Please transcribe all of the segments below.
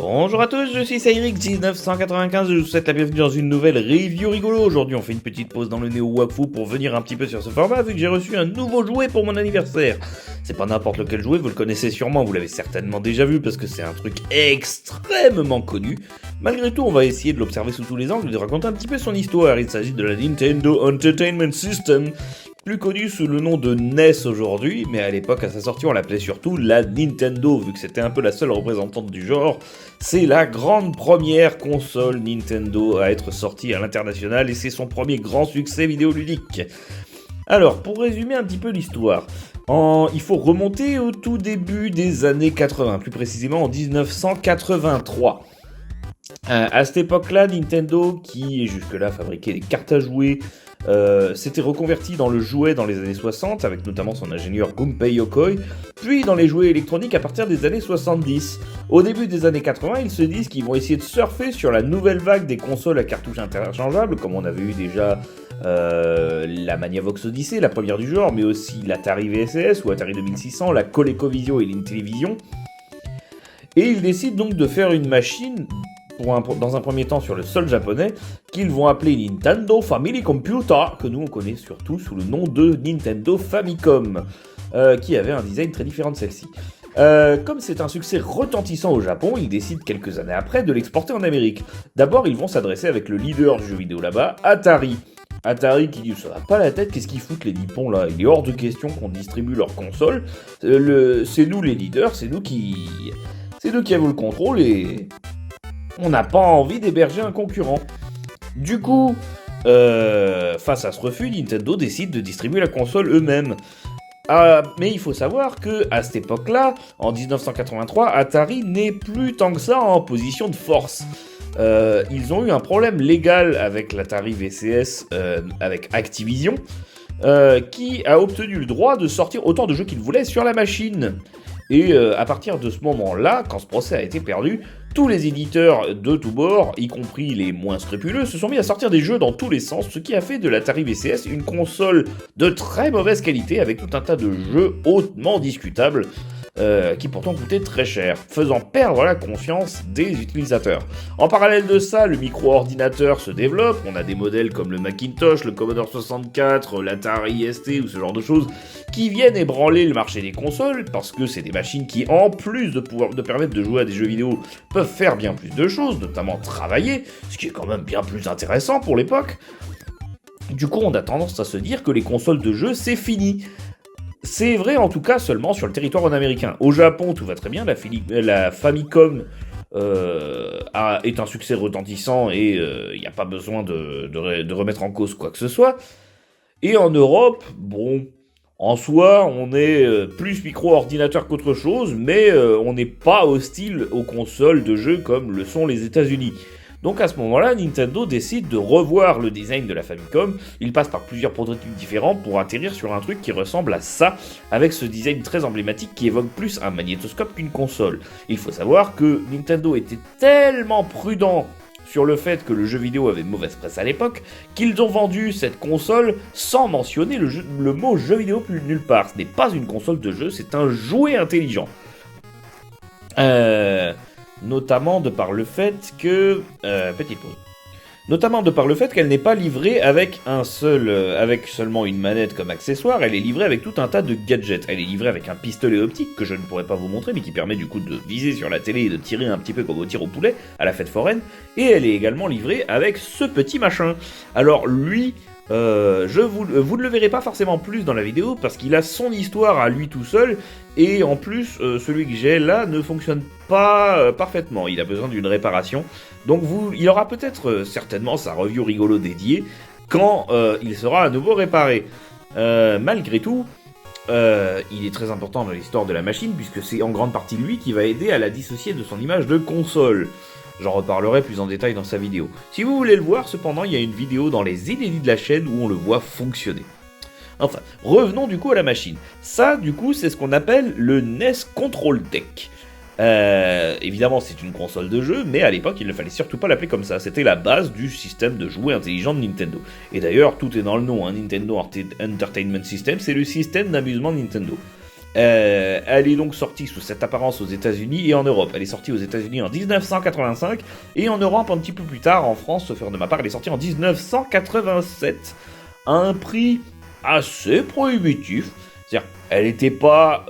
Bonjour à tous, je suis Cyrix1995 et je vous souhaite la bienvenue dans une nouvelle review rigolo. Aujourd'hui on fait une petite pause dans le Néo Wakfu pour venir un petit peu sur ce format vu que j'ai reçu un nouveau jouet pour mon anniversaire. C'est pas n'importe lequel jouet, vous le connaissez sûrement, vous l'avez certainement déjà vu parce que c'est un truc extrêmement connu. Malgré tout on va essayer de l'observer sous tous les angles et de raconter un petit peu son histoire. Il s'agit de la Nintendo Entertainment System, plus connue sous le nom de NES aujourd'hui, mais à l'époque à sa sortie on l'appelait surtout la Nintendo, vu que c'était un peu la seule représentante du genre. C'est la grande première console Nintendo à être sortie à l'international et c'est son premier grand succès vidéoludique. Alors, pour résumer un petit peu l'histoire, il faut remonter au tout début des années 80, plus précisément en 1983. À cette époque-là, Nintendo, qui jusque-là fabriquait des cartes à jouer, s'était reconverti dans le jouet dans les années 60, avec notamment son ingénieur Gunpei Yokoi, puis dans les jouets électroniques à partir des années 70. Au début des années 80, ils se disent qu'ils vont essayer de surfer sur la nouvelle vague des consoles à cartouches interchangeables, comme on avait eu déjà la Magnavox Odyssey, la première du genre, mais aussi l'Atari VCS ou Atari 2600, la ColecoVision et l'Intellivision. Et ils décident donc de faire une machine dans un premier temps sur le sol japonais, qu'ils vont appeler Nintendo Family Computer, que nous on connaît surtout sous le nom de Nintendo Famicom, qui avait un design très différent de celle-ci. Comme c'est un succès retentissant au Japon, ils décident quelques années après de l'exporter en Amérique. D'abord, ils vont s'adresser avec le leader du jeu vidéo là-bas, Atari. Atari qui dit ça va pas la tête, qu'est-ce qu'ils foutent les nippons là? Il est hors de question qu'on distribue leurs consoles. C'est nous les leaders, c'est nous qui avons le contrôle et on n'a pas envie d'héberger un concurrent. Du coup, face à ce refus, Nintendo décide de distribuer la console eux-mêmes. Mais il faut savoir que à cette époque-là, en 1983, Atari n'est plus tant que ça en position de force. Ils ont eu un problème légal avec l'Atari VCS, avec Activision, qui a obtenu le droit de sortir autant de jeux qu'il voulait sur la machine. Et à partir de ce moment-là, quand ce procès a été perdu, tous les éditeurs de tous bords, y compris les moins scrupuleux, se sont mis à sortir des jeux dans tous les sens, ce qui a fait de l'Atari VCS une console de très mauvaise qualité, avec tout un tas de jeux hautement discutables, qui pourtant coûtaient très cher, faisant perdre la confiance des utilisateurs. En parallèle de ça, le micro-ordinateur se développe, on a des modèles comme le Macintosh, le Commodore 64, l'Atari ST ou ce genre de choses, qui viennent ébranler le marché des consoles, parce que c'est des machines qui, en plus de permettre de jouer à des jeux vidéo, peuvent faire bien plus de choses, notamment travailler, ce qui est quand même bien plus intéressant pour l'époque. Du coup, on a tendance à se dire que les consoles de jeux, c'est fini. C'est vrai en tout cas seulement sur le territoire américain. Au Japon, tout va très bien, la Famicom est un succès retentissant et il n'y a pas besoin de remettre en cause quoi que ce soit. Et en Europe, bon, en soi, on est plus micro-ordinateur qu'autre chose, mais on n'est pas hostile aux consoles de jeux comme le sont les États-Unis. Donc à ce moment-là, Nintendo décide de revoir le design de la Famicom. Il passe par plusieurs prototypes différents pour atterrir sur un truc qui ressemble à ça, avec ce design très emblématique qui évoque plus un magnétoscope qu'une console. Il faut savoir que Nintendo était tellement prudent sur le fait que le jeu vidéo avait mauvaise presse à l'époque, qu'ils ont vendu cette console sans mentionner le mot jeu vidéo plus nulle part. Ce n'est pas une console de jeu, c'est un jouet intelligent. Notamment de par le fait que... petite pause. Notamment de par le fait qu'elle n'est pas livrée avec avec seulement une manette comme accessoire, elle est livrée avec tout un tas de gadgets. Elle est livrée avec un pistolet optique que je ne pourrais pas vous montrer, mais qui permet du coup de viser sur la télé et de tirer un petit peu comme on tire au poulet à la fête foraine. Et elle est également livrée avec ce petit machin. Alors lui... vous ne le verrez pas forcément plus dans la vidéo parce qu'il a son histoire à lui tout seul et en plus celui que j'ai là ne fonctionne pas parfaitement, il a besoin d'une réparation, donc il aura peut-être certainement sa review rigolo dédiée quand il sera à nouveau réparé. Malgré tout, il est très important dans l'histoire de la machine puisque c'est en grande partie lui qui va aider à la dissocier de son image de console. J'en reparlerai plus en détail dans sa vidéo. Si vous voulez le voir, cependant, il y a une vidéo dans les inédits de la chaîne où on le voit fonctionner. Enfin, revenons du coup à la machine. Ça, du coup, c'est ce qu'on appelle le NES Control Deck. Évidemment, c'est une console de jeu, mais à l'époque, il ne fallait surtout pas l'appeler comme ça. C'était la base du système de jouets intelligent de Nintendo. Et d'ailleurs, tout est dans le nom, hein. Nintendo Entertainment System, c'est le système d'amusement Nintendo. Elle est donc sortie sous cette apparence aux États-Unis et en Europe. Elle est sortie aux États-Unis en 1985 et en Europe un petit peu plus tard. En France, sauf erreur de ma part, elle est sortie en 1987 à un prix assez prohibitif. C'est-à-dire, elle n'était pas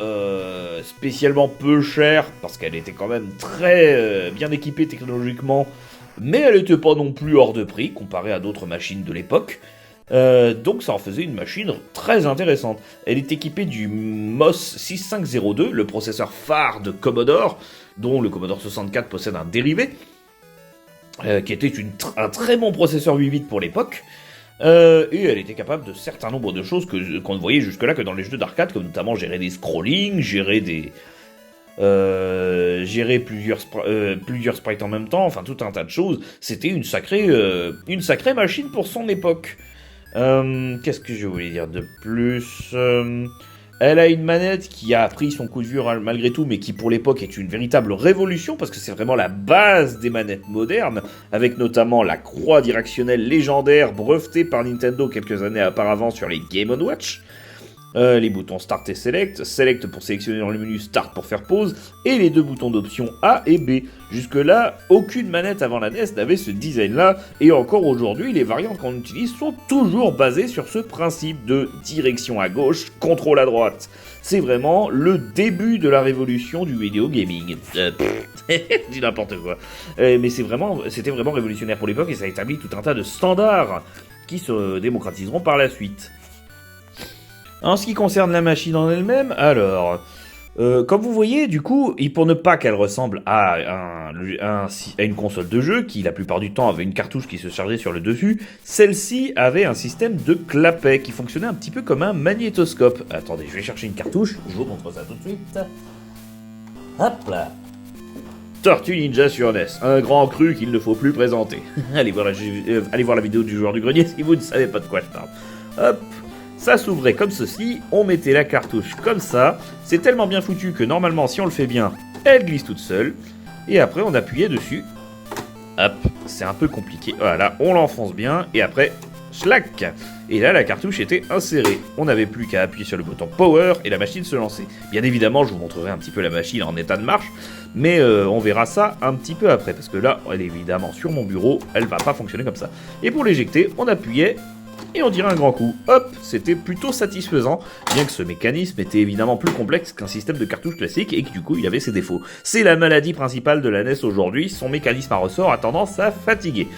spécialement peu chère parce qu'elle était quand même très bien équipée technologiquement, mais elle n'était pas non plus hors de prix comparée à d'autres machines de l'époque. Donc ça en faisait une machine très intéressante. Elle est équipée du MOS 6502, le processeur phare de Commodore, dont le Commodore 64 possède un dérivé, qui était un très bon processeur 8 bits pour l'époque. Et elle était capable de certains nombres de choses qu'on ne voyait jusque-là que dans les jeux d'arcade, comme notamment gérer des scrollings, gérer plusieurs sprites en même temps, enfin tout un tas de choses. C'était une sacrée machine pour son époque. Qu'est-ce que je voulais dire de plus? Elle a une manette qui a pris son coup de vieux malgré tout, mais qui pour l'époque est une véritable révolution, parce que c'est vraiment la base des manettes modernes, avec notamment la croix directionnelle légendaire brevetée par Nintendo quelques années auparavant sur les Game & Watch. Les boutons Start et Select, Select pour sélectionner dans le menu, Start pour faire pause, et les deux boutons d'option A et B. Jusque-là, aucune manette avant la NES n'avait ce design-là, et encore aujourd'hui, les variantes qu'on utilise sont toujours basées sur ce principe de direction à gauche, contrôle à droite. C'est vraiment le début de la révolution du vidéo gaming. Dis n'importe quoi. Mais c'était vraiment révolutionnaire pour l'époque, et ça a établi tout un tas de standards qui se démocratiseront par la suite. En ce qui concerne la machine en elle-même, alors, comme vous voyez, du coup, et pour ne pas qu'elle ressemble à une console de jeu, qui la plupart du temps avait une cartouche qui se chargeait sur le dessus, celle-ci avait un système de clapet qui fonctionnait un petit peu comme un magnétoscope. Attendez, je vais chercher une cartouche, je vous montre ça tout de suite. Hop là. Tortue Ninja sur NES, un grand cru qu'il ne faut plus présenter. Allez voir la vidéo du joueur du grenier si vous ne savez pas de quoi je parle. Hop. Ça s'ouvrait comme ceci, on mettait la cartouche comme ça, c'est tellement bien foutu que normalement si on le fait bien, elle glisse toute seule, et après on appuyait dessus, hop, c'est un peu compliqué, voilà, on l'enfonce bien, et après, schlac, et là la cartouche était insérée, on n'avait plus qu'à appuyer sur le bouton Power, et la machine se lançait. Bien évidemment, je vous montrerai un petit peu la machine en état de marche, mais on verra ça un petit peu après, parce que là, elle est évidemment sur mon bureau, elle va pas fonctionner comme ça. Et pour l'éjecter, on appuyait, et on dirait un grand coup. Hop, c'était plutôt satisfaisant, bien que ce mécanisme était évidemment plus complexe qu'un système de cartouche classique et que du coup il avait ses défauts. C'est la maladie principale de la NES aujourd'hui, son mécanisme à ressort a tendance à fatiguer.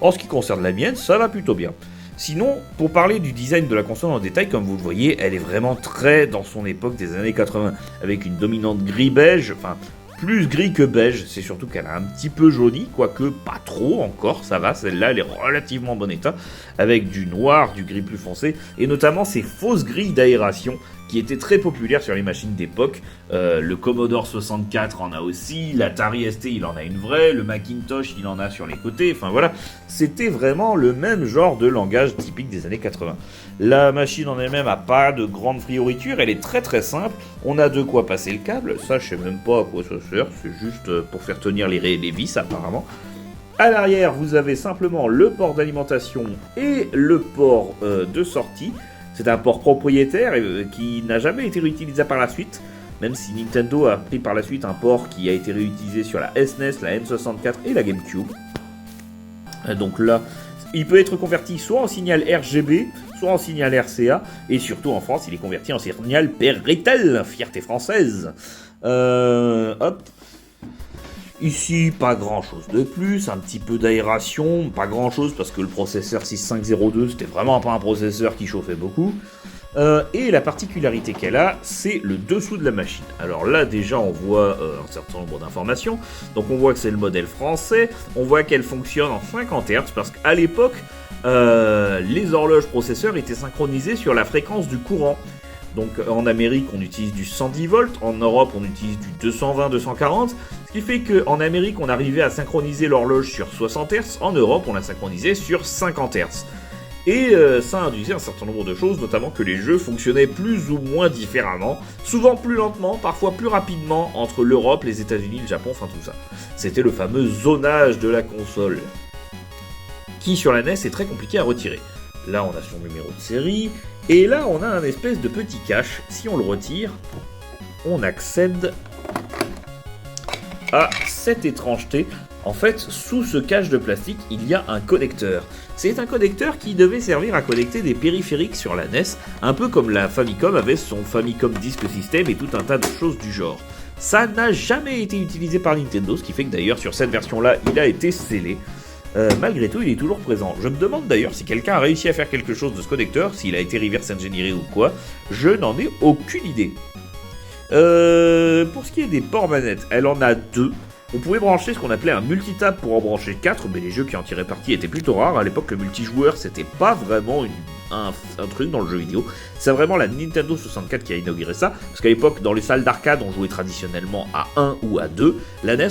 En ce qui concerne la mienne, ça va plutôt bien. Sinon, pour parler du design de la console en détail, comme vous le voyez, elle est vraiment très dans son époque des années 80, avec une dominante gris-beige, enfin plus gris que beige, c'est surtout qu'elle a un petit peu jauni, quoique pas trop encore, ça va, celle-là elle est relativement en bon état, avec du noir, du gris plus foncé, et notamment ces fausses grilles d'aération, qui étaient très populaires sur les machines d'époque. Le Commodore 64 en a aussi, l'Atari ST il en a une vraie, le Macintosh il en a sur les côtés, enfin voilà, c'était vraiment le même genre de langage typique des années 80. La machine en elle-même a pas de grande fioritures, elle est très très simple, on a de quoi passer le câble, ça je sais même pas à quoi ça sert, c'est juste pour faire tenir les vis apparemment. À l'arrière, vous avez simplement le port d'alimentation et le port de sortie. C'est un port propriétaire qui n'a jamais été réutilisé par la suite, même si Nintendo a pris par la suite un port qui a été réutilisé sur la SNES, la N64 et la GameCube. Donc là, il peut être converti soit en signal RGB, soit en signal RCA, et surtout en France, il est converti en signal Péritel, fierté française. Hop. Ici, pas grand chose de plus, un petit peu d'aération, pas grand chose parce que le processeur 6502 c'était vraiment pas un processeur qui chauffait beaucoup. Et la particularité qu'elle a, c'est le dessous de la machine. Alors là déjà on voit un certain nombre d'informations, donc on voit que c'est le modèle français, on voit qu'elle fonctionne en 50 Hz parce qu'à l'époque, les horloges processeurs étaient synchronisées sur la fréquence du courant. Donc en Amérique, on utilise du 110 volts, en Europe, on utilise du 220-240, ce qui fait qu'en Amérique, on arrivait à synchroniser l'horloge sur 60 Hz, en Europe, on la synchronisait sur 50 Hz. Et ça induisait un certain nombre de choses, notamment que les jeux fonctionnaient plus ou moins différemment, souvent plus lentement, parfois plus rapidement, entre l'Europe, les États-Unis, le Japon, enfin tout ça. C'était le fameux zonage de la console, qui sur la NES est très compliqué à retirer. Là, on a son numéro de série, et là, on a un espèce de petit cache. Si on le retire, on accède à cette étrangeté. En fait, sous ce cache de plastique, il y a un connecteur. C'est un connecteur qui devait servir à connecter des périphériques sur la NES, un peu comme la Famicom avait son Famicom Disk System et tout un tas de choses du genre. Ça n'a jamais été utilisé par Nintendo, ce qui fait que d'ailleurs sur cette version-là, il a été scellé. Malgré tout, il est toujours présent. Je me demande d'ailleurs si quelqu'un a réussi à faire quelque chose de ce connecteur, s'il a été reverse engineeré ou quoi. Je n'en ai aucune idée. Pour ce qui est des ports manettes, elle en a 2. On pouvait brancher ce qu'on appelait un multitap pour en brancher 4, mais les jeux qui en tiraient parti étaient plutôt rares. À l'époque, le multijoueur, c'était pas vraiment un truc dans le jeu vidéo. C'est vraiment la Nintendo 64 qui a inauguré ça, parce qu'à l'époque, dans les salles d'arcade, on jouait traditionnellement à 1 ou à 2. La NES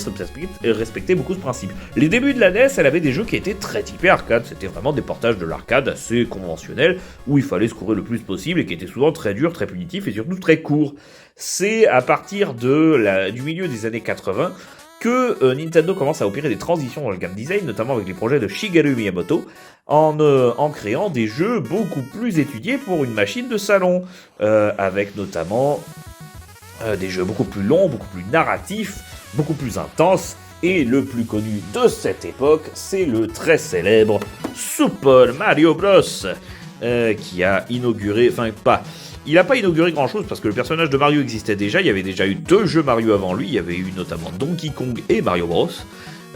respectait beaucoup ce principe. Les débuts de la NES, elle avait des jeux qui étaient très typés arcade. C'était vraiment des portages de l'arcade assez conventionnels, où il fallait se courir le plus possible, et qui étaient souvent très durs, très punitifs, et surtout très courts. C'est à partir du milieu des années 80 que Nintendo commence à opérer des transitions dans le game design, notamment avec les projets de Shigeru Miyamoto, en créant des jeux beaucoup plus étudiés pour une machine de salon, avec notamment des jeux beaucoup plus longs, beaucoup plus narratifs, beaucoup plus intenses, et le plus connu de cette époque, c'est le très célèbre Super Mario Bros, qui a inauguré, il n'a pas inauguré grand chose parce que le personnage de Mario existait déjà, il y avait déjà eu 2 jeux Mario avant lui, il y avait eu notamment Donkey Kong et Mario Bros.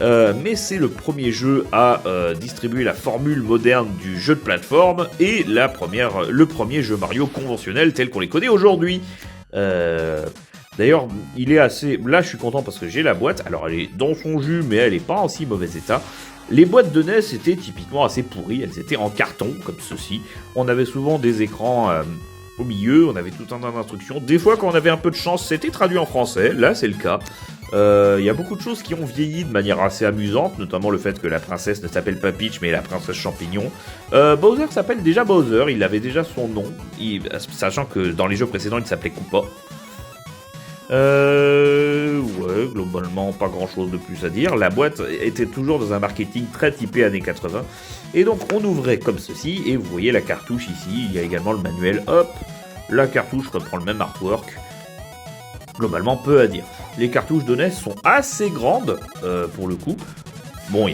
Mais c'est le premier jeu à distribuer la formule moderne du jeu de plateforme et le premier jeu Mario conventionnel tel qu'on les connaît aujourd'hui. D'ailleurs, il est assez... Là, je suis content parce que j'ai la boîte, alors elle est dans son jus, mais elle n'est pas en si mauvais état. Les boîtes de NES étaient typiquement assez pourries, elles étaient en carton, comme ceci. On avait souvent des écrans... au milieu, on avait tout un tas d'instructions. Des fois, quand on avait un peu de chance, c'était traduit en français. Là, c'est le cas. Il y a beaucoup de choses qui ont vieilli de manière assez amusante, notamment le fait que la princesse ne s'appelle pas Peach, mais la princesse champignon. Bowser s'appelle déjà Bowser, il avait déjà son nom, sachant que dans les jeux précédents, il s'appelait Koopa. Ouais, globalement, pas grand chose de plus à dire. La boîte était toujours dans un marketing très typé années 80. Et donc, on ouvrait comme ceci, et vous voyez la cartouche ici. Il y a également le manuel. Hop, la cartouche reprend le même artwork. Globalement, peu à dire. Les cartouches de NES sont assez grandes, pour le coup. Bon,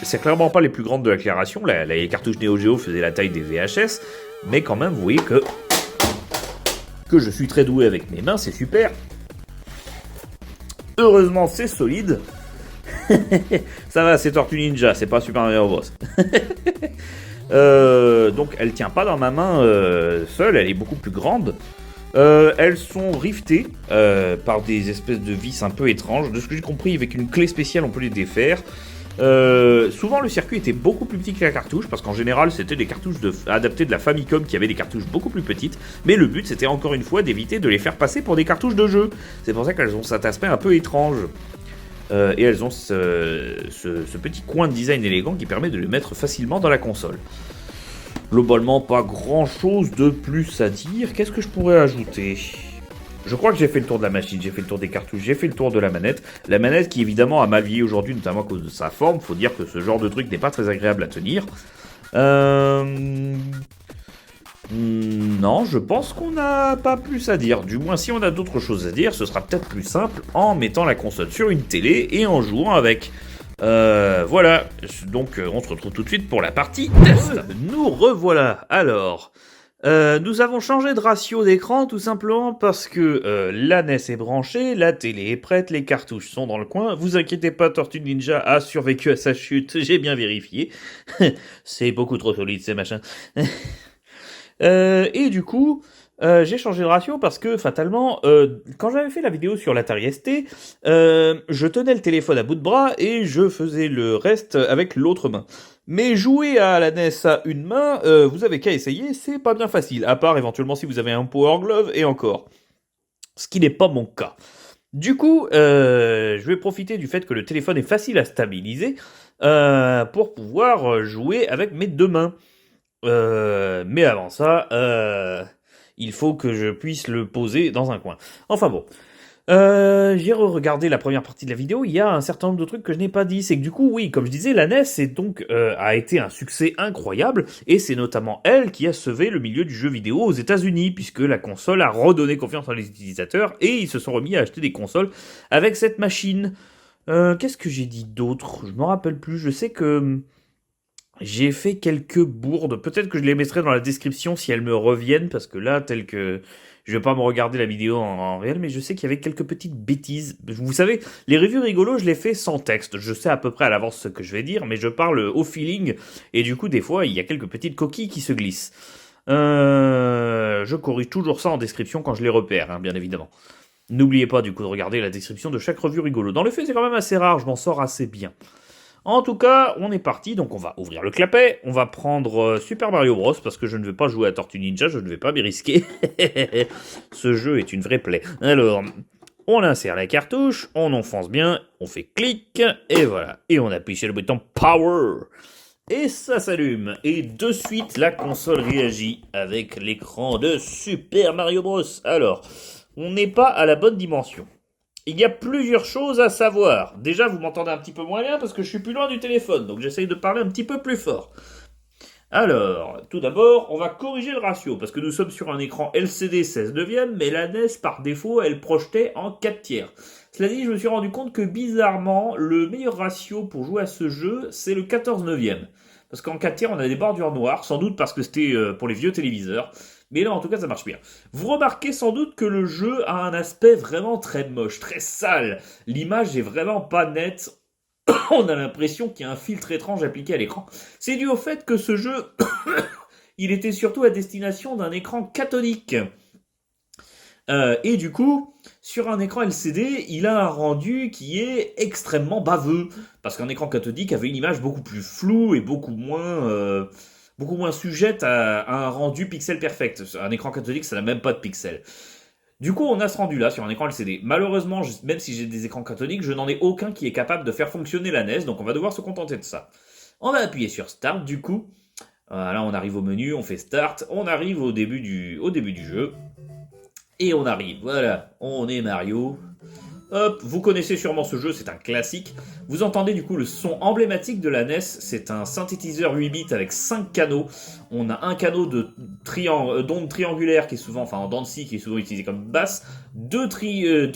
c'est clairement pas les plus grandes de l'accélération. Les cartouches Neo Geo faisaient la taille des VHS. Mais quand même, vous voyez que je suis très doué avec mes mains, c'est super. Heureusement, c'est solide. Ça va, c'est Tortue Ninja, c'est pas Super Mario Bros. Donc, elle tient pas dans ma main seule, elle est beaucoup plus grande. Elles sont rivetées par des espèces de vis un peu étranges. De ce que j'ai compris, avec une clé spéciale, on peut les défaire. Souvent le circuit était beaucoup plus petit que la cartouche parce qu'en général c'était des cartouches adaptées de la Famicom qui avaient des cartouches beaucoup plus petites, mais le but c'était encore une fois d'éviter de les faire passer pour des cartouches de jeu. C'est pour ça qu'elles ont cet aspect un peu étrange et elles ont ce petit coin de design élégant qui permet de les mettre facilement dans la console. Globalement pas grand chose de plus à dire. Qu'est-ce que je pourrais ajouter ? Je crois que j'ai fait le tour de la machine, j'ai fait le tour des cartouches, j'ai fait le tour de la manette. La manette qui évidemment a mal vieilli aujourd'hui, notamment à cause de sa forme. Faut dire que ce genre de truc n'est pas très agréable à tenir. Non, je pense qu'on n'a pas plus à dire. Du moins, si on a d'autres choses à dire, ce sera peut-être plus simple en mettant la console sur une télé et en jouant avec. Voilà. Donc, on se retrouve tout de suite pour la partie test. Nous revoilà. Alors... nous avons changé de ratio d'écran tout simplement parce que la NES est branchée, la télé est prête, les cartouches sont dans le coin. Vous inquiétez pas, Tortue Ninja a survécu à sa chute, j'ai bien vérifié. C'est beaucoup trop solide ces machins. Et du coup, j'ai changé de ratio parce que fatalement, quand j'avais fait la vidéo sur l'Atari ST, je tenais le téléphone à bout de bras et je faisais le reste avec l'autre main. Mais jouer à la NES à une main, vous avez qu'à essayer, c'est pas bien facile, à part éventuellement si vous avez un Power Glove et encore. Ce qui n'est pas mon cas. Du coup, je vais profiter du fait que le téléphone est facile à stabiliser pour pouvoir jouer avec mes deux mains. Mais avant ça, il faut que je puisse le poser dans un coin. Enfin bon. J'ai regardé la première partie de la vidéo, il y a un certain nombre de trucs que je n'ai pas dit. C'est que du coup, oui, comme je disais, la NES a été un succès incroyable, et c'est notamment elle qui a sauvé le milieu du jeu vidéo aux États-Unis, puisque la console a redonné confiance en les utilisateurs, et ils se sont remis à acheter des consoles avec cette machine. Qu'est-ce que j'ai dit d'autre? Je me rappelle plus, je sais que j'ai fait quelques bourdes. Peut-être que je les mettrai dans la description si elles me reviennent, parce que là, tel que je vais pas me regarder la vidéo en réel, mais je sais qu'il y avait quelques petites bêtises. Vous savez, les reviews rigolos, je les fais sans texte. Je sais à peu près à l'avance ce que je vais dire, mais je parle au feeling, et du coup, des fois, il y a quelques petites coquilles qui se glissent. Je corrige toujours ça en description quand je les repère, hein, bien évidemment. N'oubliez pas du coup de regarder la description de chaque revue rigolo. Dans le fait, c'est quand même assez rare, je m'en sors assez bien. En tout cas, on est parti, donc on va ouvrir le clapet, on va prendre Super Mario Bros, parce que je ne veux pas jouer à Tortue Ninja, je ne vais pas m'y risquer. Ce jeu est une vraie plaie. Alors, on insère la cartouche, on enfonce bien, on fait clic, et voilà. Et on appuie sur le bouton Power. Et ça s'allume. Et de suite, la console réagit avec l'écran de Super Mario Bros. Alors, on n'est pas à la bonne dimension. Il y a plusieurs choses à savoir. Déjà, vous m'entendez un petit peu moins bien parce que je suis plus loin du téléphone, donc j'essaye de parler un petit peu plus fort. Alors, tout d'abord, on va corriger le ratio, parce que nous sommes sur un écran LCD 16 neuvième, mais la NES, par défaut, elle projetait en 4 tiers. Cela dit, je me suis rendu compte que, bizarrement, le meilleur ratio pour jouer à ce jeu, c'est le 14 neuvième. Parce qu'en 4 tiers, on a des bordures noires, sans doute parce que c'était pour les vieux téléviseurs. Mais là, en tout cas, ça marche bien. Vous remarquez sans doute que le jeu a un aspect vraiment très moche, très sale. L'image est vraiment pas nette. On a l'impression qu'il y a un filtre étrange appliqué à l'écran. C'est dû au fait que ce jeu, il était surtout à destination d'un écran cathodique. Et du coup, sur un écran LCD, il a un rendu qui est extrêmement baveux. Parce qu'un écran cathodique avait une image beaucoup plus floue et beaucoup moins sujette à un rendu pixel perfect. Un écran cathodique, ça n'a même pas de pixels. Du coup, on a ce rendu-là sur un écran LCD. Malheureusement, même si j'ai des écrans cathodiques, je n'en ai aucun qui est capable de faire fonctionner la NES, donc on va devoir se contenter de ça. On va appuyer sur Start, du coup. Là, on arrive au menu, on fait Start, on arrive au début du jeu. Et on arrive, voilà, on est Mario. Hop, vous connaissez sûrement ce jeu, c'est un classique. Vous entendez du coup le son emblématique de la NES, c'est un synthétiseur 8 bits avec 5 canaux. On a un canot d'onde triangulaire qui est souvent, enfin en dents de scie qui est souvent utilisé comme basse, deux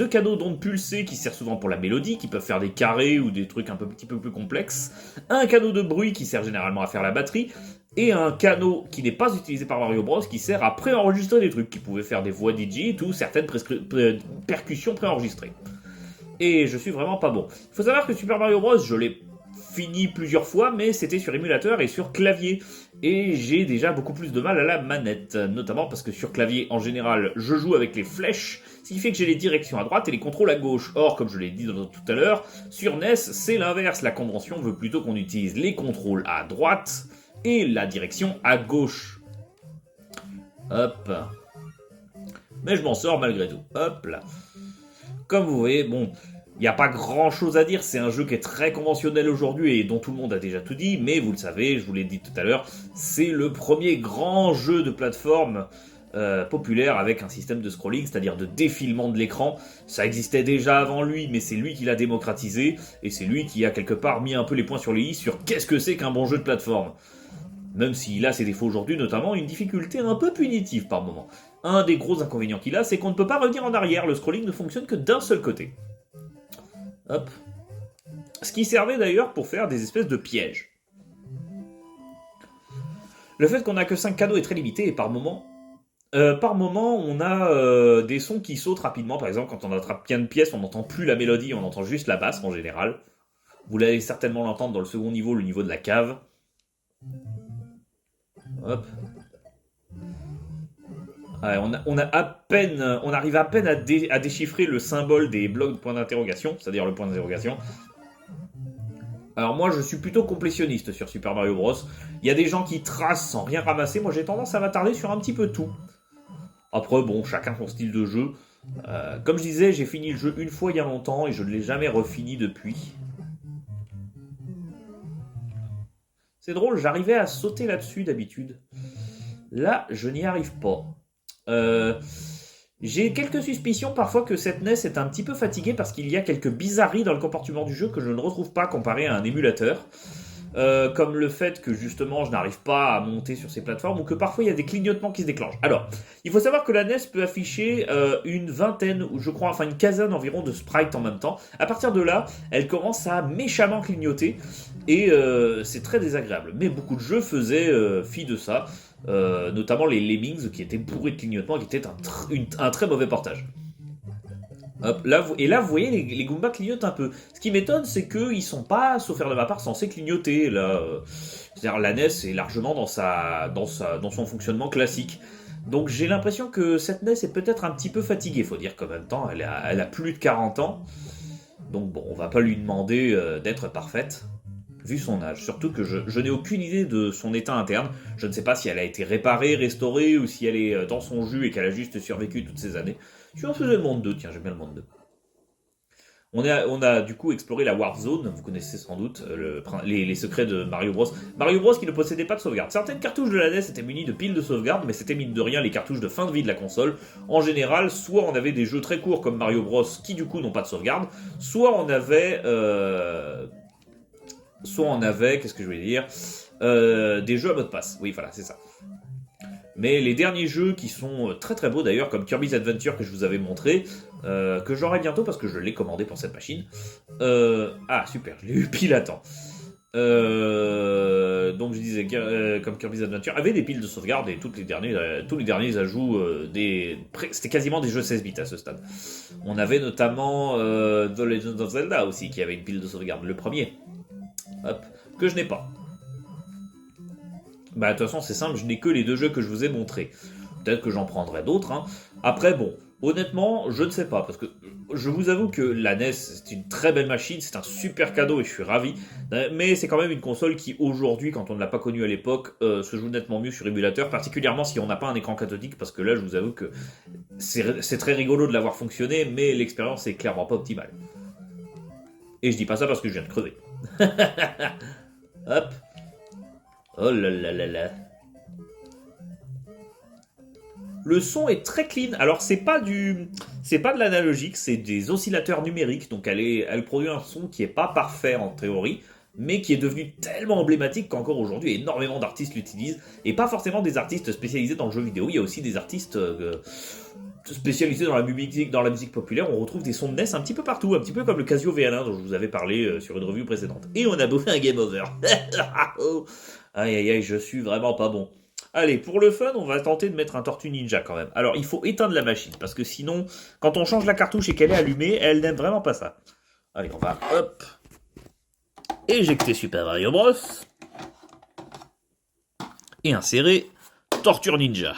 canaux d'onde pulsée qui sert souvent pour la mélodie, qui peuvent faire des carrés ou des trucs un petit peu plus complexes, un canot de bruit qui sert généralement à faire la batterie, et un canot qui n'est pas utilisé par Mario Bros qui sert à préenregistrer des trucs, qui pouvaient faire des voix digit ou certaines percussions préenregistrées. Et je suis vraiment pas bon. Il faut savoir que Super Mario Bros, je l'ai fini plusieurs fois, mais c'était sur émulateur et sur clavier. Et j'ai déjà beaucoup plus de mal à la manette, notamment parce que sur clavier, en général, je joue avec les flèches, ce qui fait que j'ai les directions à droite et les contrôles à gauche. Or, comme je l'ai dit tout à l'heure, sur NES, c'est l'inverse. La convention veut plutôt qu'on utilise les contrôles à droite et la direction à gauche. Hop. Mais je m'en sors malgré tout. Hop là. Comme vous voyez, bon, il n'y a pas grand chose à dire, c'est un jeu qui est très conventionnel aujourd'hui et dont tout le monde a déjà tout dit, mais vous le savez, je vous l'ai dit tout à l'heure, c'est le premier grand jeu de plateforme populaire avec un système de scrolling, c'est-à-dire de défilement de l'écran. Ça existait déjà avant lui, mais c'est lui qui l'a démocratisé, et c'est lui qui a quelque part mis un peu les points sur les i sur qu'est-ce que c'est qu'un bon jeu de plateforme. Même s'il a ses défauts aujourd'hui, notamment une difficulté un peu punitive par moment. Un des gros inconvénients qu'il a, c'est qu'on ne peut pas revenir en arrière, le scrolling ne fonctionne que d'un seul côté. Hop. Ce qui servait d'ailleurs pour faire des espèces de pièges. Le fait qu'on n'a que 5 canaux est très limité et par moment, on a des sons qui sautent rapidement. Par exemple, quand on attrape plein de pièces, on n'entend plus la mélodie, on entend juste la basse en général. Vous l'allez certainement l'entendre dans le second niveau, le niveau de la cave. Hop. Ouais, on arrive à peine à déchiffrer le symbole des blocs de point d'interrogation, c'est-à-dire le point d'interrogation. Alors moi je suis plutôt complétionniste sur Super Mario Bros. Il y a des gens qui tracent sans rien ramasser, moi j'ai tendance à m'attarder sur un petit peu tout. Après bon, chacun son style de jeu. Comme je disais, j'ai fini le jeu une fois il y a longtemps et je ne l'ai jamais refini depuis. C'est drôle, j'arrivais à sauter là-dessus d'habitude. Là, je n'y arrive pas. J'ai quelques suspicions parfois que cette NES est un petit peu fatiguée parce qu'il y a quelques bizarreries dans le comportement du jeu que je ne retrouve pas comparé à un émulateur. Comme le fait que justement je n'arrive pas à monter sur ces plateformes ou que parfois il y a des clignotements qui se déclenchent. Alors, il faut savoir que la NES peut afficher une vingtaine, ou je crois, enfin une quinzaine environ de sprites en même temps. À partir de là, elle commence à méchamment clignoter et c'est très désagréable. Mais beaucoup de jeux faisaient fi de ça, notamment les Lemmings qui étaient bourrés de clignotements, qui étaient un très mauvais portage. Hop, là, et là, vous voyez, les Goombas clignotent un peu. Ce qui m'étonne, c'est qu'ils sont pas, sauf faire de ma part, censés clignoter. Là, c'est-à-dire la NES est largement dans son fonctionnement classique. Donc j'ai l'impression que cette NES est peut-être un petit peu fatiguée. Faut dire qu'en même temps, elle a plus de 40 ans. Donc bon, on va pas lui demander d'être parfaite, vu son âge. Surtout que je n'ai aucune idée de son état interne. Je ne sais pas si elle a été réparée, restaurée, ou si elle est dans son jus et qu'elle a juste survécu toutes ces années. Je suis en faisant le monde 2, tiens, j'aime bien le monde 2. On a du coup exploré la Warp Zone, vous connaissez sans doute les secrets de Mario Bros. Mario Bros qui ne possédait pas de sauvegarde. Certaines cartouches de la NES étaient munies de piles de sauvegarde, mais c'était mine de rien les cartouches de fin de vie de la console. En général, soit on avait des jeux très courts comme Mario Bros qui du coup n'ont pas de sauvegarde, soit on avait... qu'est-ce que je voulais dire des jeux à mot de passe. Oui, voilà, c'est ça. Mais les derniers jeux qui sont très très beaux d'ailleurs, comme Kirby's Adventure que je vous avais montré, que j'aurai bientôt parce que je l'ai commandé pour cette machine. Ah super, je l'ai eu pile à temps. Donc je disais, comme Kirby's Adventure avait des piles de sauvegarde et tous les derniers ajouts, c'était quasiment des jeux 16 bits à ce stade. On avait notamment The Legend of Zelda aussi qui avait une pile de sauvegarde, le premier. Hop, que je n'ai pas. Bah de toute façon c'est simple, je n'ai que les deux jeux que je vous ai montrés. Peut-être que j'en prendrai d'autres. Hein. Après bon, honnêtement, je ne sais pas, parce que je vous avoue que la NES c'est une très belle machine, c'est un super cadeau et je suis ravi. Mais c'est quand même une console qui aujourd'hui, quand on ne l'a pas connue à l'époque, se joue nettement mieux sur émulateur, particulièrement si on n'a pas un écran cathodique, parce que là je vous avoue que c'est très rigolo de l'avoir fonctionné, mais l'expérience est clairement pas optimale. Et je dis pas ça parce que je viens de crever. Hop. Oh là là là là. Le son est très clean. Alors c'est pas de l'analogique, c'est des oscillateurs numériques. Donc elle produit un son qui est pas parfait en théorie, mais qui est devenu tellement emblématique qu'encore aujourd'hui énormément d'artistes l'utilisent. Et pas forcément des artistes spécialisés dans le jeu vidéo. Il y a aussi des artistes spécialisés dans la musique populaire. On retrouve des sons de NES un petit peu partout, un petit peu comme le Casio VL1 dont je vous avais parlé sur une review précédente. Et on a bouffé un game over. Aïe aïe aïe, je suis vraiment pas bon. Allez, pour le fun, on va tenter de mettre un Tortue Ninja quand même. Alors, il faut éteindre la machine, parce que sinon, quand on change la cartouche et qu'elle est allumée, elle n'aime vraiment pas ça. Allez, on va, hop, éjecter Super Mario Bros. Et insérer Tortue Ninja.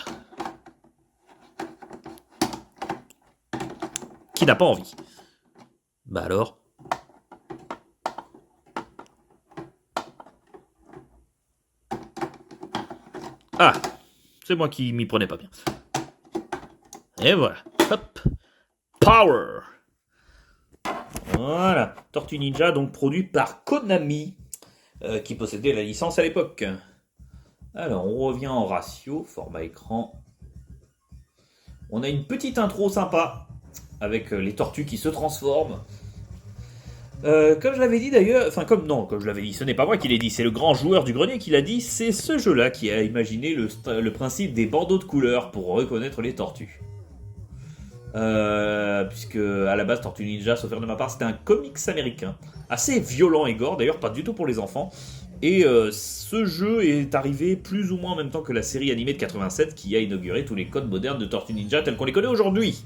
Qui n'a pas envie. Bah alors. Ah, c'est moi qui m'y prenais pas bien. Et voilà, hop, Power. Voilà, Tortue Ninja, donc produit par Konami, qui possédait la licence à l'époque. Alors, on revient en ratio, format écran. On a une petite intro sympa, avec les tortues qui se transforment. Comme je l'avais dit d'ailleurs, comme je l'avais dit, ce n'est pas moi qui l'ai dit, c'est le grand joueur du grenier qui l'a dit, c'est ce jeu-là qui a imaginé le principe des bandeaux de couleurs pour reconnaître les tortues. Puisque à la base Tortue Ninja, sauf faire de ma part, c'était un comics américain, assez violent et gore, d'ailleurs pas du tout pour les enfants. Et ce jeu est arrivé plus ou moins en même temps que la série animée de 87 qui a inauguré tous les codes modernes de Tortue Ninja tels qu'on les connaît aujourd'hui.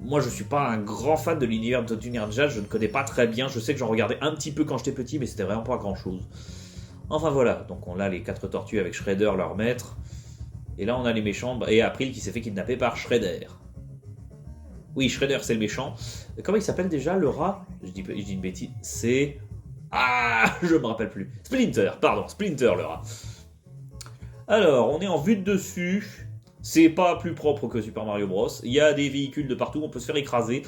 Moi, je suis pas un grand fan de l'univers de Tortue Ninja, je ne connais pas très bien. Je sais que j'en regardais un petit peu quand j'étais petit, mais c'était vraiment pas grand chose. Enfin voilà, donc on a les 4 tortues avec Shredder, leur maître. Et là, on a les méchants, et April qui s'est fait kidnapper par Shredder. Oui, Shredder, c'est le méchant. Comment il s'appelle déjà, le rat? Je dis une bêtise. C'est... Ah, je me rappelle plus. Splinter, le rat. Alors, on est en vue de dessus. C'est pas plus propre que Super Mario Bros. Il y a des véhicules de partout, on peut se faire écraser.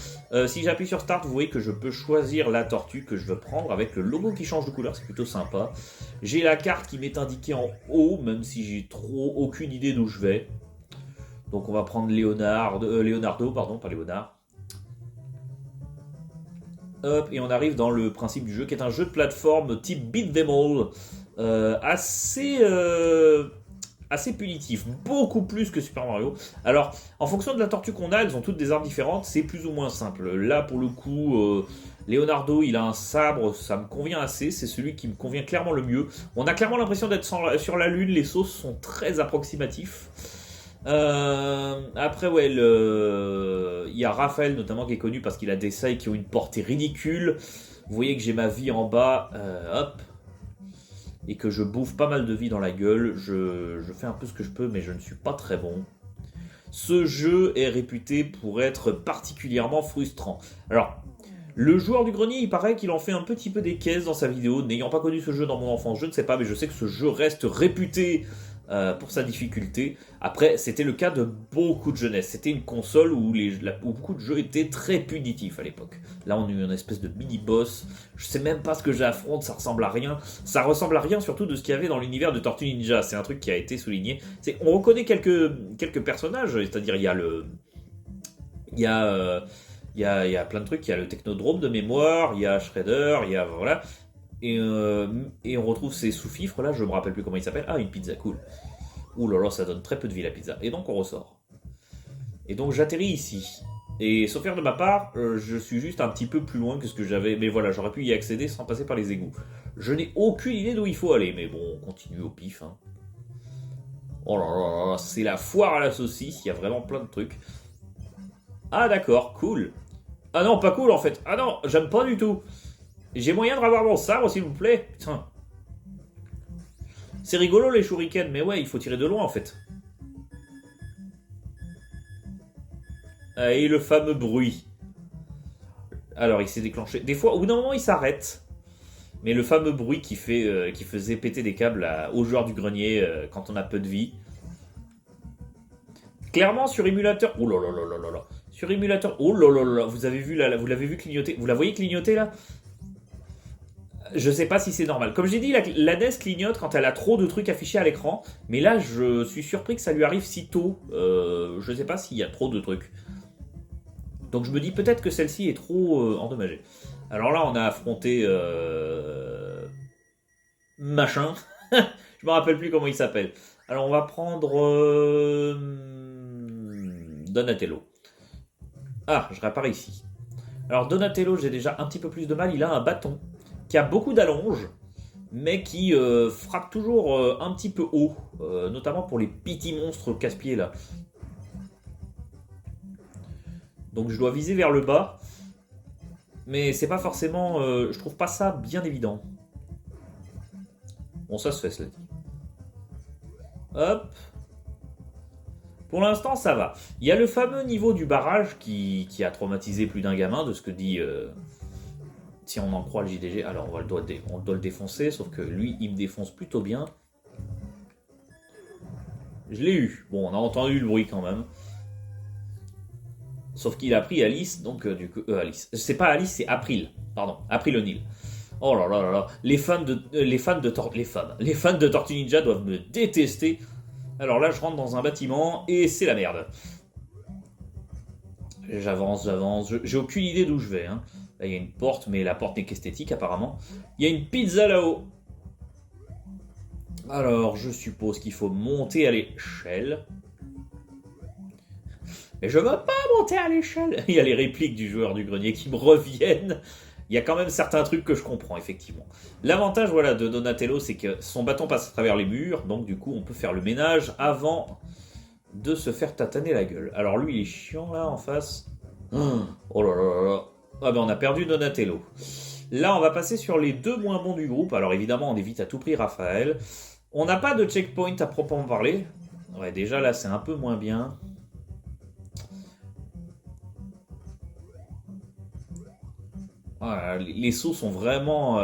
Si j'appuie sur Start, vous voyez que je peux choisir la tortue que je veux prendre avec le logo qui change de couleur, c'est plutôt sympa. J'ai la carte qui m'est indiquée en haut, même si j'ai aucune idée d'où je vais. Donc on va prendre Leonardo, pardon, pas Léonard. Hop, et on arrive dans le principe du jeu, qui est un jeu de plateforme type Beat 'em All, assez punitif, beaucoup plus que Super Mario. Alors, en fonction de la tortue qu'on a, elles ont toutes des armes différentes, c'est plus ou moins simple. Là, pour le coup, Leonardo, il a un sabre, ça me convient assez, c'est celui qui me convient clairement le mieux. On a clairement l'impression d'être sur la lune, les sauts sont très approximatifs. Après, ouais, il y a Raphaël notamment qui est connu parce qu'il a des sailles qui ont une portée ridicule. Vous voyez que j'ai ma vie en bas, hop, et que je bouffe pas mal de vie dans la gueule. Je fais un peu ce que je peux, mais je ne suis pas très bon. Ce jeu est réputé pour être particulièrement frustrant. Alors, le joueur du grenier, il paraît qu'il en fait un petit peu des caisses dans sa vidéo. N'ayant pas connu ce jeu dans mon enfance, je ne sais pas, mais je sais que ce jeu reste réputé pour sa difficulté. Après, c'était le cas de beaucoup de jeunesse. C'était une console où beaucoup de jeux étaient très punitifs à l'époque. Là, on a eu une espèce de mini-boss. Je sais même pas ce que j'affronte, ça ressemble à rien. Ça ressemble à rien surtout de ce qu'il y avait dans l'univers de Tortue Ninja. C'est un truc qui a été souligné. On reconnaît quelques personnages, c'est-à-dire il y a le... Il y a... il y a plein de trucs, il y a le Technodrome de mémoire, il y a Shredder, il y a... Voilà. Et on retrouve ces sous-fifres là, je me rappelle plus comment ils s'appellent. Ah, une pizza, cool. Ouh là là, ça donne très peu de vie la pizza. Et donc on ressort. Et donc j'atterris ici. Et sauf faire de ma part, je suis juste un petit peu plus loin que ce que j'avais. Mais voilà, j'aurais pu y accéder sans passer par les égouts. Je n'ai aucune idée d'où il faut aller. Mais bon, on continue au pif. Hein. Oh là là là, c'est la foire à la saucisse. Il y a vraiment plein de trucs. Ah d'accord, cool. Ah non, pas cool en fait. Ah non, j'aime pas du tout. J'ai moyen de revoir mon sabre, s'il vous plaît. Putain. C'est rigolo les shurikens, mais ouais, il faut tirer de loin en fait. Et le fameux bruit. Alors, il s'est déclenché. Des fois, au bout d'un moment, il s'arrête. Mais le fameux bruit qui faisait péter des câbles aux joueurs du grenier quand on a peu de vie. Clairement, sur émulateur. Oh là là là là là là. Sur émulateur. Oh là là là. Vous l'avez vu clignoter. Vous la voyez clignoter là? Je sais pas si c'est normal. Comme j'ai dit, la NES clignote quand elle a trop de trucs affichés à l'écran. Mais là, je suis surpris que ça lui arrive si tôt. Je sais pas s'il y a trop de trucs. Donc je me dis peut-être que celle-ci est trop endommagée. Alors là, on a affronté... machin. Je me rappelle plus comment il s'appelle. Alors on va prendre... Donatello. Ah, je réapparais ici. Alors Donatello, j'ai déjà un petit peu plus de mal. Il a un bâton qui a beaucoup d'allonge, mais qui frappe toujours un petit peu haut, notamment pour les petits monstres casse-pieds là. Donc je dois viser vers le bas, mais c'est pas forcément, je trouve pas ça bien évident. Bon, ça se fait, cela dit. Hop. Pour l'instant, ça va. Il y a le fameux niveau du barrage qui a traumatisé plus d'un gamin, de ce que dit... si on en croit le JDG, alors on doit le défoncer, sauf que lui, il me défonce plutôt bien. Je l'ai eu. Bon, on a entendu le bruit quand même. Sauf qu'il a pris Alice, donc du coup... Alice. C'est pas Alice, c'est April. Pardon, April O'Neil. Oh là là là là. Les fans de Tortue Ninja doivent me détester. Alors là, je rentre dans un bâtiment et c'est la merde. J'avance. J'ai aucune idée d'où je vais. Hein. Là, il y a une porte, mais la porte n'est qu'esthétique apparemment. Il y a une pizza là-haut. Alors, je suppose qu'il faut monter à l'échelle. Mais je veux pas monter à l'échelle. Il y a les répliques du joueur du grenier qui me reviennent. Il y a quand même certains trucs que je comprends, effectivement. L'avantage voilà, de Donatello, c'est que son bâton passe à travers les murs, donc du coup, on peut faire le ménage avant de se faire tataner la gueule. Alors lui, il est chiant, là, en face. Oh là là là là. Ah ben, on a perdu Donatello. Là, on va passer sur les deux moins bons du groupe. Alors évidemment, on évite à tout prix Raphaël. On n'a pas de checkpoint à proprement parler. Ouais, déjà, là, c'est un peu moins bien. Voilà, les sauts sont vraiment...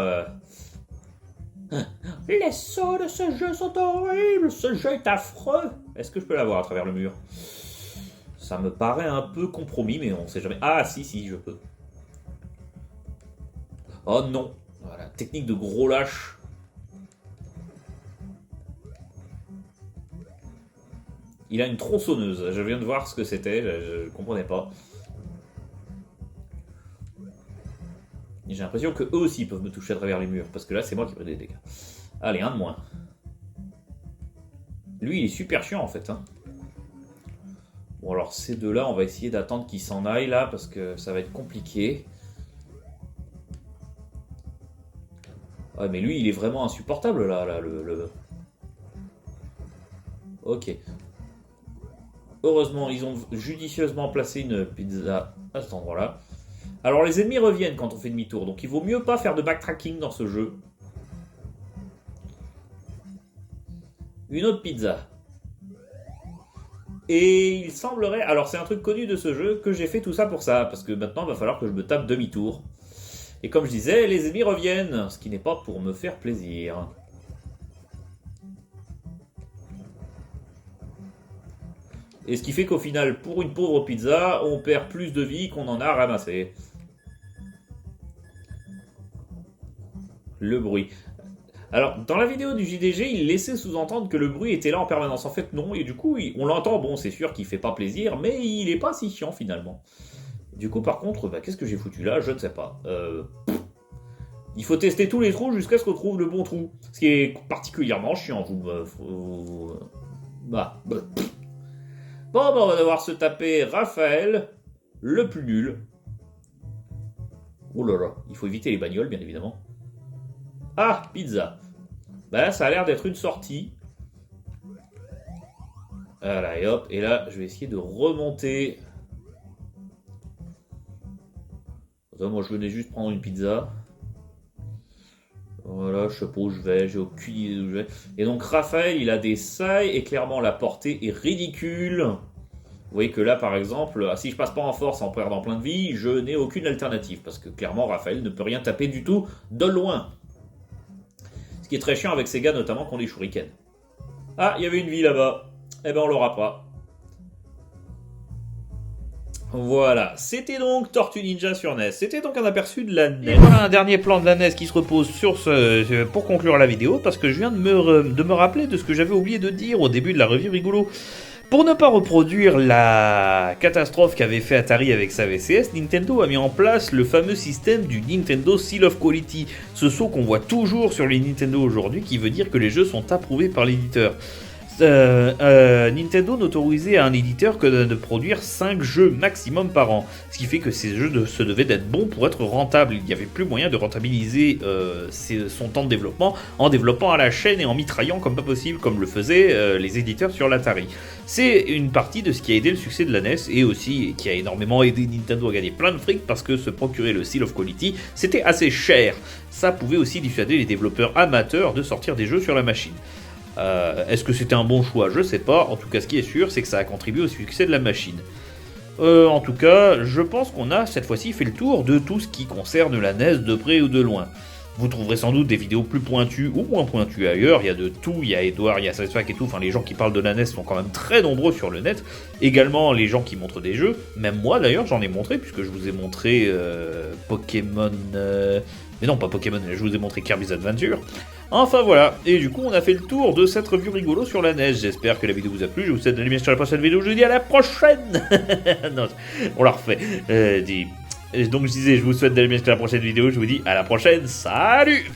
Les sauts de ce jeu sont horribles, ce jeu est affreux. Est-ce que je peux l'avoir à travers le mur? Ça me paraît un peu compromis, mais on sait jamais. Ah si, je peux. Oh non. Voilà, technique de gros lâche. Il a une tronçonneuse. Je viens de voir ce que c'était, je comprenais pas. J'ai l'impression que eux aussi peuvent me toucher à travers les murs, parce que là c'est moi qui ai pris des dégâts. Allez, un de moins. Lui il est super chiant en fait. Hein. Bon alors ces deux-là, on va essayer d'attendre qu'ils s'en aillent là, parce que ça va être compliqué. Ouais mais lui il est vraiment insupportable là le... Ok. Heureusement, ils ont judicieusement placé une pizza à cet endroit-là. Alors les ennemis reviennent quand on fait demi-tour, donc il vaut mieux pas faire de backtracking dans ce jeu. Une autre pizza. Et il semblerait, alors c'est un truc connu de ce jeu, que j'ai fait tout ça pour ça, parce que maintenant il va falloir que je me tape demi-tour. Et comme je disais, les ennemis reviennent, ce qui n'est pas pour me faire plaisir. Et ce qui fait qu'au final, pour une pauvre pizza, on perd plus de vie qu'on en a ramassé. Le bruit. Alors, dans la vidéo du JDG, il laissait sous-entendre que le bruit était là en permanence. En fait, non, et du coup, on l'entend, bon, c'est sûr qu'il fait pas plaisir, mais il est pas si chiant finalement. Du coup, par contre, qu'est-ce que j'ai foutu là? Je ne sais pas. Il faut tester tous les trous jusqu'à ce qu'on trouve le bon trou. Ce qui est particulièrement chiant, Bon, on va devoir se taper Raphaël, le plus nul. Oh là là, il faut éviter les bagnoles, bien évidemment. Ah, pizza. Bah, ça a l'air d'être une sortie. Voilà, et hop, et là, je vais essayer de remonter. Moi, je venais juste prendre une pizza. Voilà, je sais pas où je vais, j'ai aucune idée d'où je vais. Et donc Raphaël, il a des sailles et clairement la portée est ridicule. Vous voyez que là, par exemple, si je passe pas en force en perdant plein de vie, je n'ai aucune alternative. Parce que clairement, Raphaël ne peut rien taper du tout de loin. Ce qui est très chiant avec ces gars, notamment qui ont des shurikens. Ah, il y avait une vie là-bas. Eh ben, on l'aura pas. Voilà, c'était donc Tortue Ninja sur NES, c'était donc un aperçu de la NES. Et voilà un dernier plan de la NES qui se repose sur pour conclure la vidéo, parce que je viens de me rappeler de ce que j'avais oublié de dire au début de la review rigolo. Pour ne pas reproduire la catastrophe qu'avait fait Atari avec sa VCS, Nintendo a mis en place le fameux système du Nintendo Seal of Quality, ce sceau qu'on voit toujours sur les Nintendo aujourd'hui, qui veut dire que les jeux sont approuvés par l'éditeur. Nintendo n'autorisait à un éditeur que de produire 5 jeux maximum par an, ce qui fait que ces jeux se devaient d'être bons pour être rentables. Il n'y avait plus moyen de rentabiliser son temps de développement en développant à la chaîne et en mitraillant comme pas possible, comme le faisaient les éditeurs sur l'Atari. C'est une partie de ce qui a aidé le succès de la NES et aussi qui a énormément aidé Nintendo à gagner plein de fric, parce que se procurer le Seal of Quality, c'était assez cher. Ça pouvait aussi dissuader les développeurs amateurs de sortir des jeux sur la machine. Est-ce que c'était un bon choix? Je sais pas. En tout cas, ce qui est sûr, c'est que ça a contribué au succès de la machine. En tout cas, je pense qu'on a cette fois-ci fait le tour de tout ce qui concerne la NES de près ou de loin. Vous trouverez sans doute des vidéos plus pointues ou moins pointues ailleurs. Il y a de tout. Il y a Edouard, il y a Satisfac et tout. Enfin, les gens qui parlent de la NES sont quand même très nombreux sur le net. Également, les gens qui montrent des jeux. Même moi, d'ailleurs, j'en ai montré, puisque je vous ai montré Pokémon... Mais non, pas Pokémon, je vous ai montré Kirby's Adventure. Enfin voilà, et du coup on a fait le tour de cette review rigolo sur la NES. J'espère que la vidéo vous a plu, je vous souhaite d'aller bien sur la prochaine vidéo, je vous dis à la prochaine. Non, on la refait. Donc je disais, je vous souhaite d'aller bien sur la prochaine vidéo, je vous dis à la prochaine, salut.